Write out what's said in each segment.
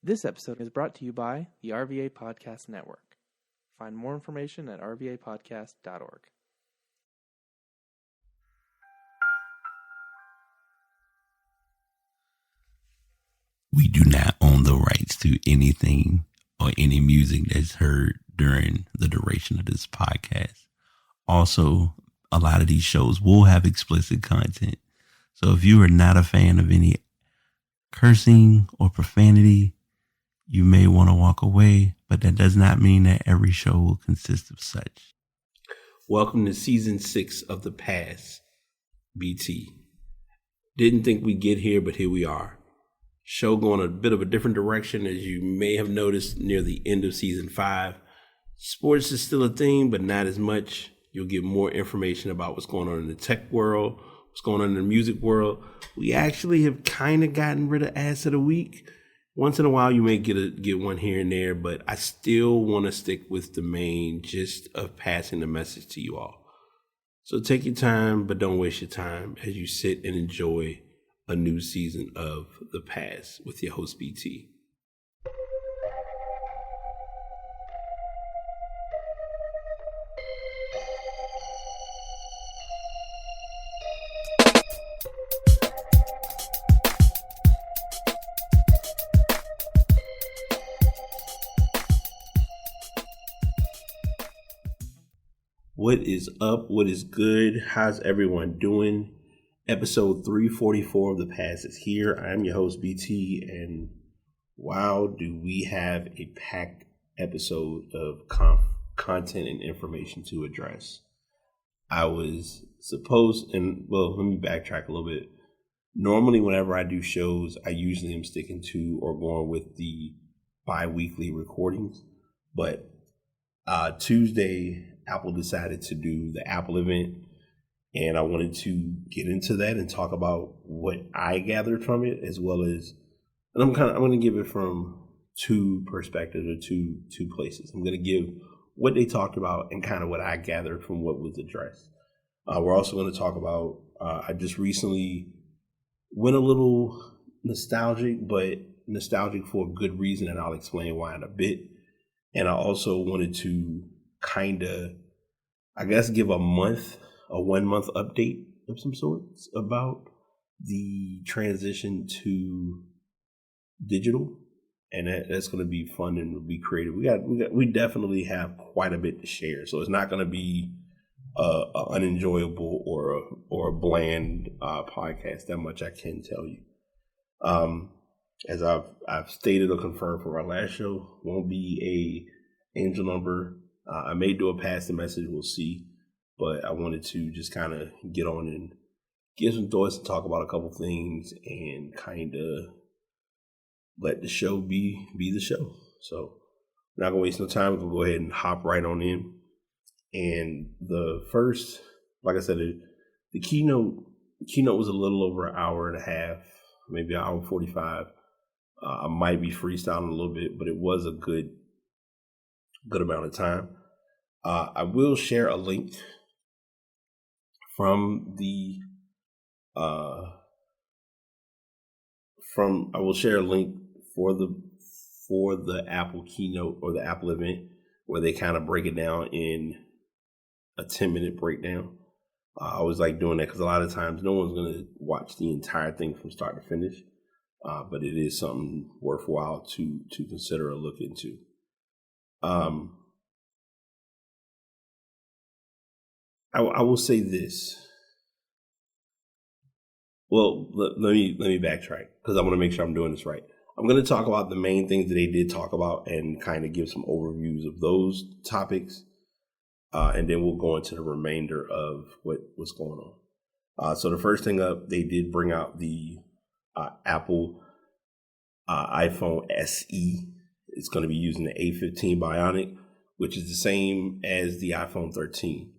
This episode is brought to you by the RVA Podcast Network. Find more information at rvapodcast.org. We do not own the rights to anything or any music that's heard during the duration of this podcast. Also, a lot of these shows will have explicit content. So if you are not a fan of any cursing or profanity, you may want to walk away, but that does not mean that every show will consist of such. Welcome to season 6 of The Pass, BT. Didn't think we'd get here, but here we are. Show going a bit of a different direction, as you may have noticed near the end of season 5. Sports is still a thing, but not as much. You'll get more information about what's going on in the tech world, what's going on in the music world. We actually have kind of gotten rid of Ass of the Week. Once in a while, you may get one here and there, but I still want to stick with the main gist of passing the message to you all. So take your time, but don't waste your time as you sit and enjoy a new season of The Pass with your host, BT. What is up? What is good? How's everyone doing? Episode 344 of The Pass is here. I'm your host, BT, and wow, do we have a packed episode of content and information to address. I was supposed, let me backtrack a little bit. Normally, whenever I do shows, I usually am sticking to or going with the bi-weekly recordings, but Tuesday, Apple decided to do the Apple event, and I wanted to get into that and talk about what I gathered from it, as well as, and I'm going to give it from two perspectives or two places. I'm going to give what they talked about and kind of what I gathered from what was addressed. We're also going to talk about, I just recently went a little nostalgic, but nostalgic for a good reason, and I'll explain why in a bit. And I also wanted to kind of, I guess, give a 1 month update of some sorts about the transition to digital, and that's going to be fun and will be creative. We definitely have quite a bit to share, so it's not going to be a unenjoyable or a bland podcast. That much I can tell you. As I've stated or confirmed from our last show, won't be a angel number. I may do a passing message, we'll see. But I wanted to just kind of get on and give some thoughts and talk about a couple things and kind of let the show be the show. So we're not going to waste no time. We're going to go ahead and hop right on in. And the first, like I said, the keynote was a little over an hour and a half, maybe an hour and 45. I might be freestyling a little bit, but it was a good amount of time. I will share a link from the I will share a link for the Apple keynote or the Apple event where they kind of break it down in a 10-minute breakdown. I always like doing that because a lot of times no one's going to watch the entire thing from start to finish. But it is something worthwhile to consider or look into. I will say this. Well, let me backtrack because I want to make sure I'm doing this right. I'm going to talk about the main things that they did talk about and kind of give some overviews of those topics, and then we'll go into the remainder of what was going on. So the first thing up, they did bring out the Apple iPhone SE. It's going to be using the A15 Bionic, which is the same as the iPhone 13.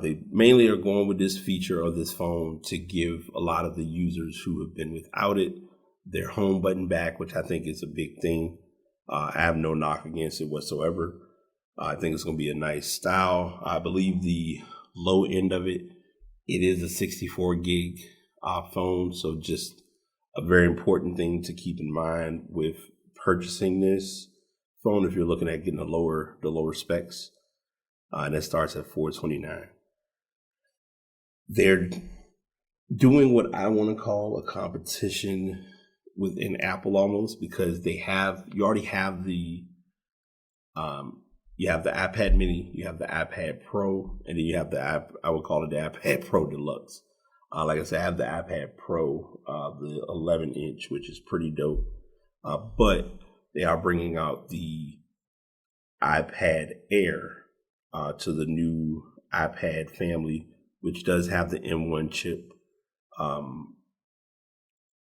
They mainly are going with this feature of this phone to give a lot of the users who have been without it their home button back, which I think is a big thing. I have no knock against it whatsoever. I think it's going to be a nice style. I believe the low end of it is a 64 gig phone. So just a very important thing to keep in mind with purchasing this phone if you're looking at getting the lower specs. And that starts at $429. They're doing what I want to call a competition within Apple almost, because you already have the iPad mini, you have the iPad Pro, and then you have I would call it the iPad Pro Deluxe. Like I said, I have the iPad Pro, the 11-inch, which is pretty dope. But they are bringing out the iPad Air to the new iPad family, which does have the M1 chip.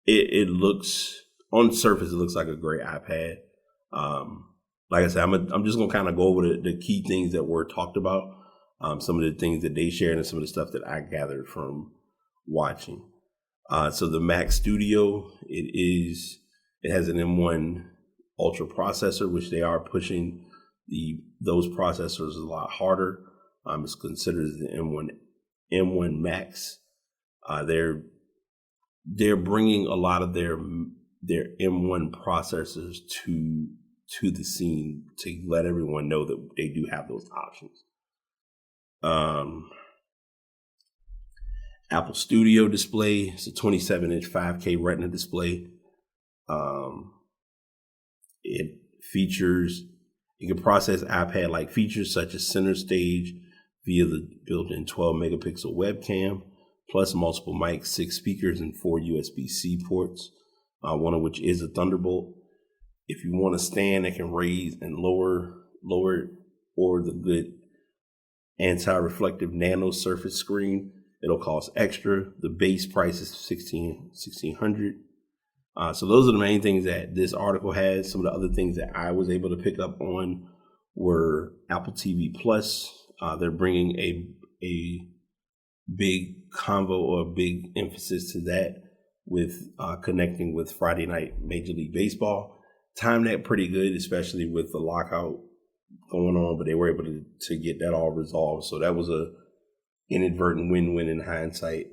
It looks, on the surface, it looks like a great iPad. Like I said, I'm just gonna kind of go over the key things that were talked about, some of the things that they shared, and some of the stuff that I gathered from watching. So the Mac Studio, it has an M1 Ultra processor, which they are pushing those processors a lot harder. It's considered the M1 Max. They're bringing a lot of their M1 processors to the scene to let everyone know that they do have those options. Apple Studio display. It's a 27-inch 5K Retina display. It can process iPad-like features such as center stage via the built-in 12-megapixel webcam, plus multiple mics, 6 speakers, and 4 USB-C ports, one of which is a Thunderbolt. If you want a stand that can raise and lower, or the good anti-reflective nano surface screen, it'll cost extra. The base price is $1,600. So those are the main things that this article has. Some of the other things that I was able to pick up on were Apple TV Plus. They're bringing a big convo, or a big emphasis to that, with connecting with Friday Night Major League Baseball. Timed that pretty good, especially with the lockout going on, but they were able to get that all resolved. So that was a inadvertent win-win in hindsight.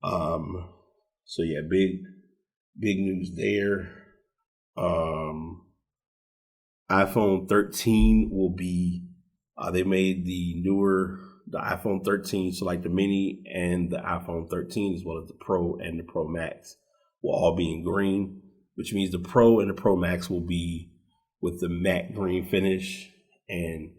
So yeah, big news there. iPhone 13 will be, they made the iPhone 13, so like the mini and the iPhone 13, as well as the Pro and the Pro Max, will all be in green, which means the Pro and the Pro Max will be with the matte green finish. And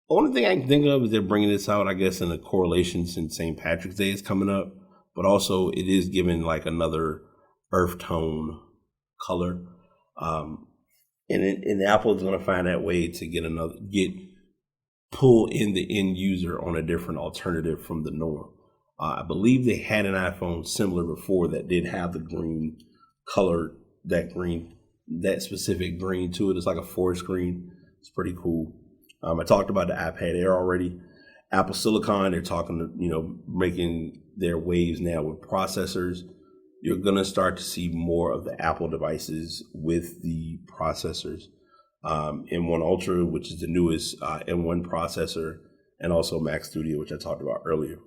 the only thing I can think of is they're bringing this out, I guess, in a correlation since St. Patrick's Day is coming up, but also it is giving like another earth tone color. And Apple is going to find that way to pull in the end user on a different alternative from the norm. I believe they had an iPhone similar before that did have the green color, that specific green to it. It's like a forest green. It's pretty cool. I talked about the iPad Air already. Apple Silicon, they're talking, making their waves now with processors. You're going to start to see more of the Apple devices with the processors. M1 Ultra, which is the newest M1 processor, and also Mac Studio, which I talked about earlier.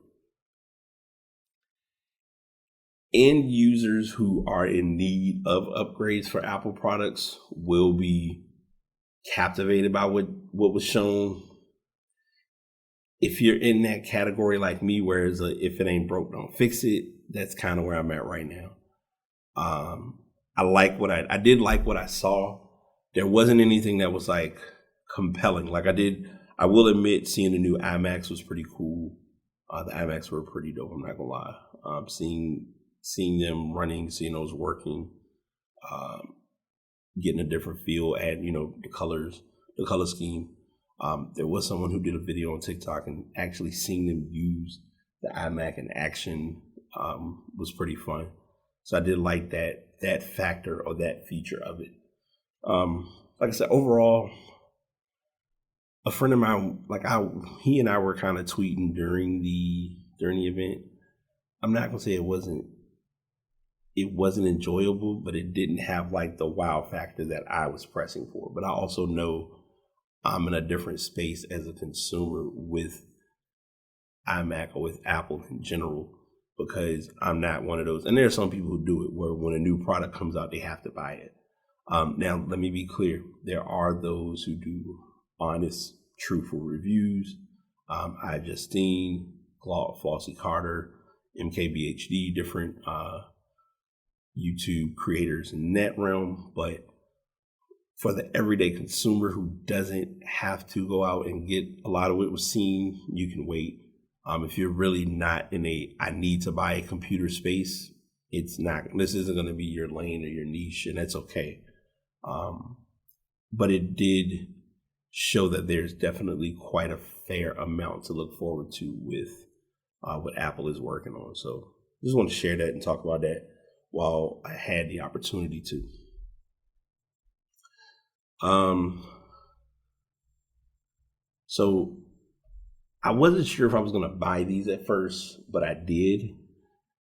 End users who are in need of upgrades for Apple products will be captivated by what was shown. If you're in that category like me, where it's if it ain't broke, don't fix it, that's kind of where I'm at right now. I did like what I saw. There wasn't anything that was like compelling. I will admit, seeing the new iMacs was pretty cool. The iMacs were pretty dope, I'm not gonna lie. Seeing them running, seeing those working, getting a different feel, and the color scheme. There was someone who did a video on TikTok, and actually seeing them use the iMac in action was pretty fun. So I did like that factor, or that feature of it. Like I said, overall, a friend of mine, he and I were kind of tweeting during the event. I'm not gonna say it wasn't enjoyable, but it didn't have like the wow factor that I was pressing for. But I also know I'm in a different space as a consumer with iMac or with Apple in general, because I'm not one of those. And there are some people who do it where when a new product comes out, they have to buy it. Now, let me be clear. There are those who do honest, truthful reviews. iJustine, Claude Flossie Carter, MKBHD, different YouTube creators in that realm. But for the everyday consumer who doesn't have to go out and get a lot of what was seen, you can wait. If you're really not in I need to buy a computer space, this isn't going to be your lane or your niche, and that's okay. But it did show that there's definitely quite a fair amount to look forward to with what Apple is working on. So just want to share that and talk about that while I had the opportunity to. So I wasn't sure if I was going to buy these at first, but I did.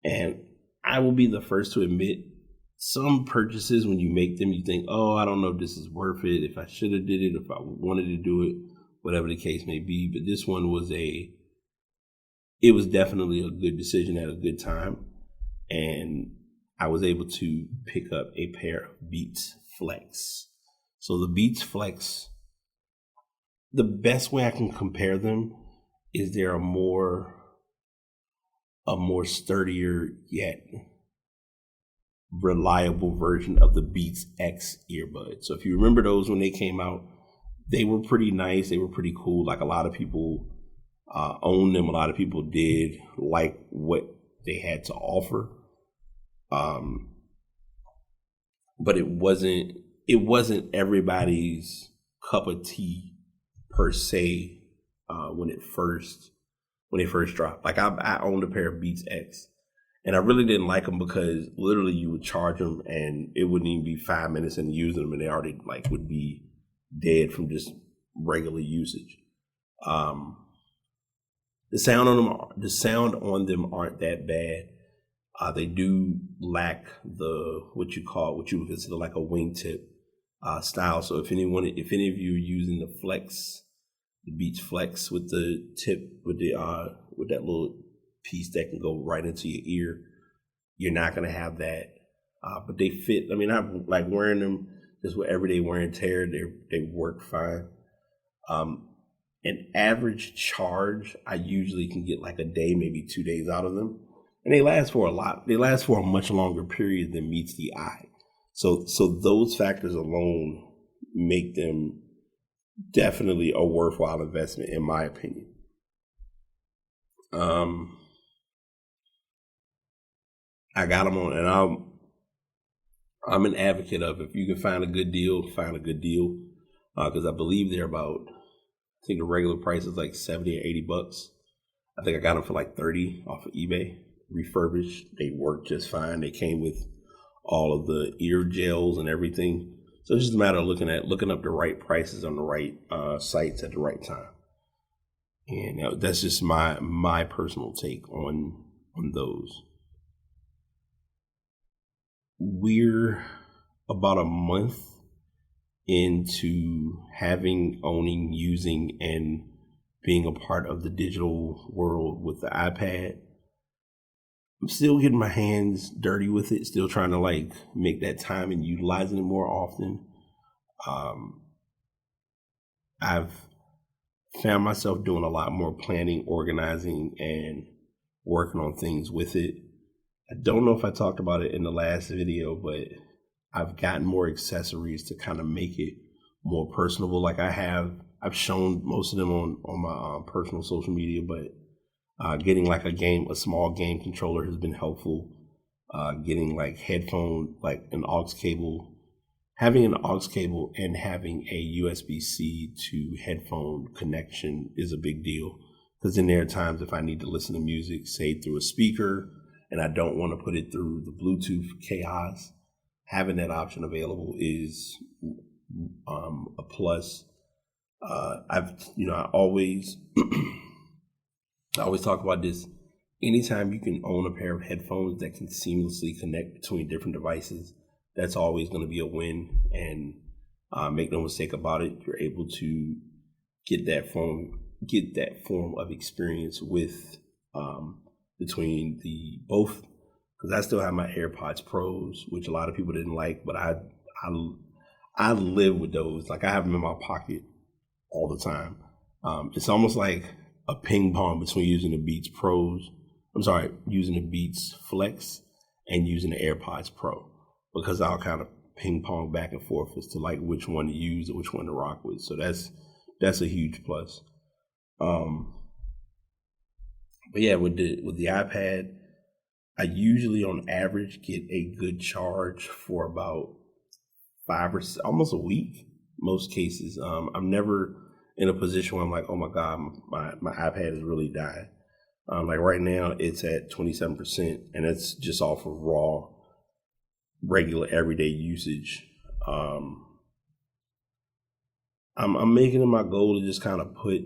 And I will be the first to admit, some purchases, when you make them, you think, oh, I don't know if this is worth it, if I should have did it, if I wanted to do it, whatever the case may be. But this one was it was definitely a good decision at a good time. And I was able to pick up a pair of Beats Flex. So the Beats Flex, the best way I can compare them is they're a more sturdier yet reliable version of the Beats X earbuds. So if you remember those when they came out, they were pretty nice. They were pretty cool. Like, a lot of people owned them. A lot of people did like what they had to offer. But it wasn't everybody's cup of tea per se when they first dropped. Like, I owned a pair of Beats X, and I really didn't like them because literally you would charge them and it wouldn't even be 5 minutes into using them and they already would be dead from just regular usage. The sound on them aren't that bad. They do lack what you would consider like a wingtip style. So if any of you are using the Beats Flex with the tip, with that little piece that can go right into your ear, you're not going to have that. But they fit. I mean, I like wearing them just with everyday wear and tear. They work fine. An average charge, I usually can get like a day, maybe 2 days out of them. And they last for a lot. They last for a much longer period than meets the eye. So those factors alone make them definitely a worthwhile investment, in my opinion. I got them on, and I'm an advocate of, if you can find a good deal, find a good deal. Because I believe they're about, I think the regular price is like $70 or $80. I think I got them for like $30 off of eBay, refurbished. They work just fine. They came with all of the ear gels and everything. So it's just a matter of looking up the right prices on the right sites at the right time. And that's just my personal take on those. We're about a month into owning, using, and being a part of the digital world with the iPad. I'm still getting my hands dirty with it, still trying to make that time and utilizing it more often. I've found myself doing a lot more planning, organizing, and working on things with it. I don't know if I talked about it in the last video, but I've gotten more accessories to kind of make it more personable. Like, I've shown most of them on my personal social media, but getting like a small game controller has been helpful. Getting like headphone, like an aux cable, having an aux cable and having a USB-C to headphone connection is a big deal. Because then there are times if I need to listen to music, say through a speaker, and I don't want to put it through the Bluetooth chaos, having that option available is a plus. I always talk about this. Anytime you can own a pair of headphones that can seamlessly connect between different devices, that's always going to be a win. And make no mistake about it, you're able to get that form of experience with between the both. Because I still have my AirPods Pros, which a lot of people didn't like, but I I live with those. Like I have them in my pocket all the time. It's almost like a ping pong between using the Beats using the Beats Flex and using the AirPods Pro, because I'll kind of ping pong back and forth as to like which one to use or which one to rock with. So that's a huge plus. But yeah, with the iPad, I usually on average get a good charge for about 5 or almost a week. Most cases, I'm never in a position where I'm like, oh my God, my iPad is really dying. Like right now, it's at 27%, and it's just off of raw, regular, everyday usage. I'm making it my goal to just kind of put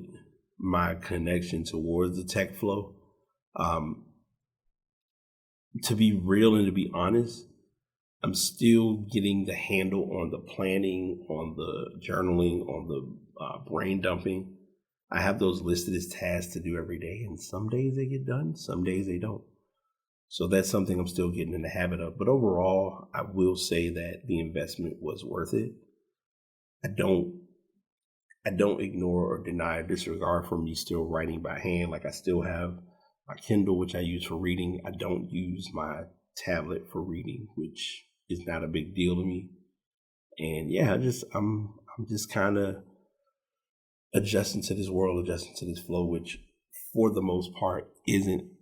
my connection towards the tech flow. To be real and to be honest, I'm still getting the handle on the planning, on the journaling, on the brain dumping. I have those listed as tasks to do every day, and some days they get done, some days they don't. So that's something I'm still getting in the habit of. But overall, I will say that the investment was worth it. I don't ignore or deny or disregard for me still writing by hand. Like I still have my Kindle, which I use for reading. I don't use my tablet for reading, which is not a big deal to me. And yeah, I'm just kind of adjusting to this world, adjusting to this flow, which for the most part isn't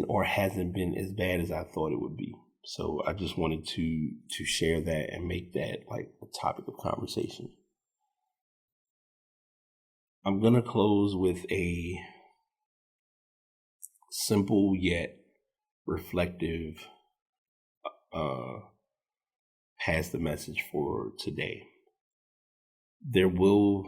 or hasn't been as bad as I thought it would be. So I just wanted to share that and make that like a topic of conversation. I'm going to close with a simple yet reflective pass the message for today. There will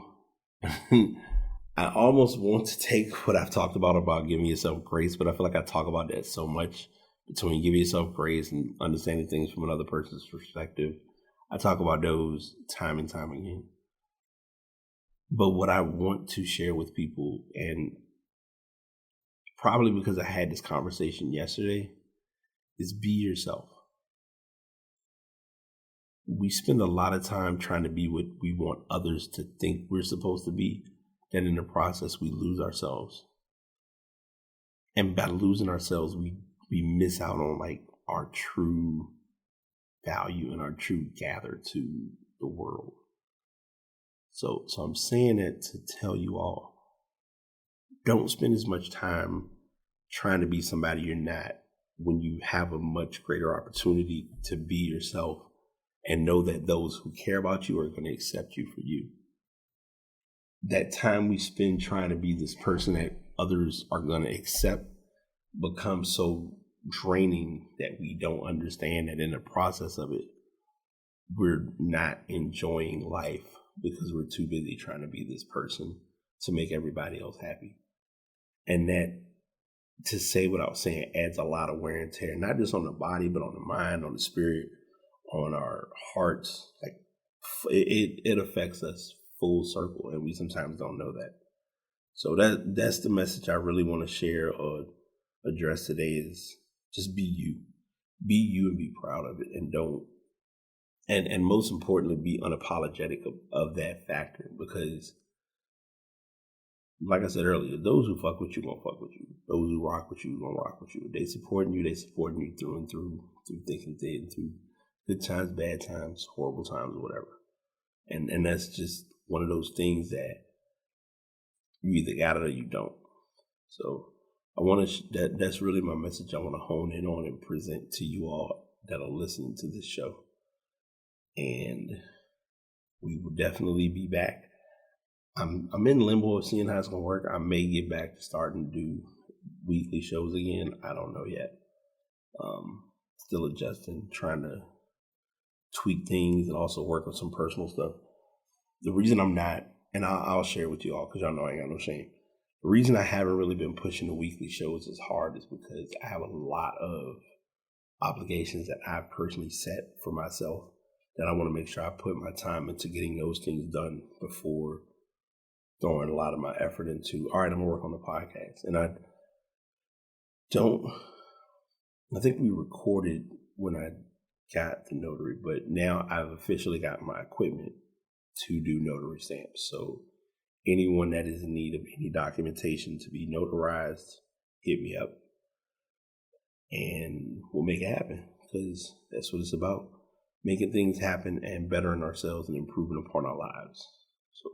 I almost want to take what I've talked about giving yourself grace, but I feel like I talk about that so much, between giving yourself grace and understanding things from another person's perspective. I talk about those time and time again. But what I want to share with people, and probably because I had this conversation yesterday, is be yourself. We spend a lot of time trying to be what we want others to think we're supposed to be, and in the process we lose ourselves. And by losing ourselves, we miss out on like our true value and our true gather to the world. So I'm saying that to tell you all, don't spend as much time trying to be somebody you're not when you have a much greater opportunity to be yourself and know that those who care about you are going to accept you for you. That time we spend trying to be this person that others are going to accept becomes so draining that we don't understand that in the process of it, we're not enjoying life because we're too busy trying to be this person to make everybody else happy. And that, to say what I was saying, adds a lot of wear and tear, not just on the body, but on the mind, on the spirit, on our hearts. Like it affects us full circle, and we sometimes don't know that. So that's the message I really want to share or address today, is just be you. Be you and be proud of it, and don't, and most importantly, be unapologetic of that factor, because like I said earlier, those who fuck with you gonna fuck with you. Those who rock with you gonna rock with you. They supporting you through and through thick and thin, through good times, bad times, horrible times, whatever. And that's just one of those things that you either got it or you don't. So I want to, that's really my message I want to hone in on and present to you all that are listening to this show. And we will definitely be back. I'm in limbo of seeing how it's going to work. I may get back to starting to do weekly shows again. I don't know yet. Still adjusting, trying to tweak things and also work on some personal stuff. The reason I'm not, and I'll share with you all because y'all know I ain't got no shame. The reason I haven't really been pushing the weekly shows as hard is because I have a lot of obligations that I've personally set for myself that I want to make sure I put my time into getting those things done before throwing a lot of my effort into, all right, I'm going to work on the podcast. And I think we recorded when I got the notary, but now I've officially got my equipment to do notary stamps. So anyone that is in need of any documentation to be notarized, hit me up and we'll make it happen, because that's what it's about. Making things happen and bettering ourselves and improving upon our lives. So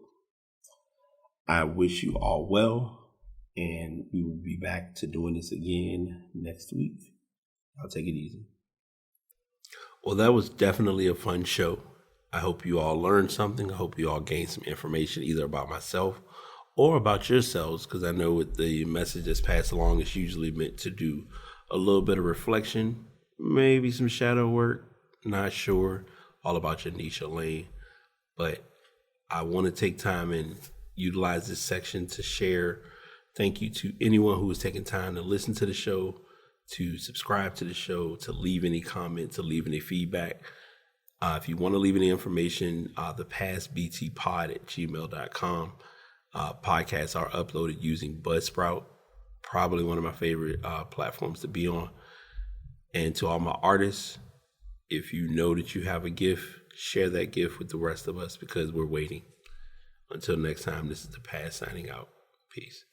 I wish you all well, and we will be back to doing this again next week. I'll take it easy. Well, that was definitely a fun show. I hope you all learned something. I hope you all gained some information either about myself or about yourselves, because I know with the message that's passed along, it's usually meant to do a little bit of reflection, maybe some shadow work, not sure, all about your niche or lane. But I want to take time and utilize this section to share. Thank you to anyone who has taken time to listen to the show, to subscribe to the show, to leave any comment, to leave any feedback. If you want to leave any information, the pastbtpod@gmail.com. Podcasts are uploaded using Buzzsprout, probably one of my favorite platforms to be on. And to all my artists, if you know that you have a gift, share that gift with the rest of us, because we're waiting. Until next time, this is the Past signing out. Peace.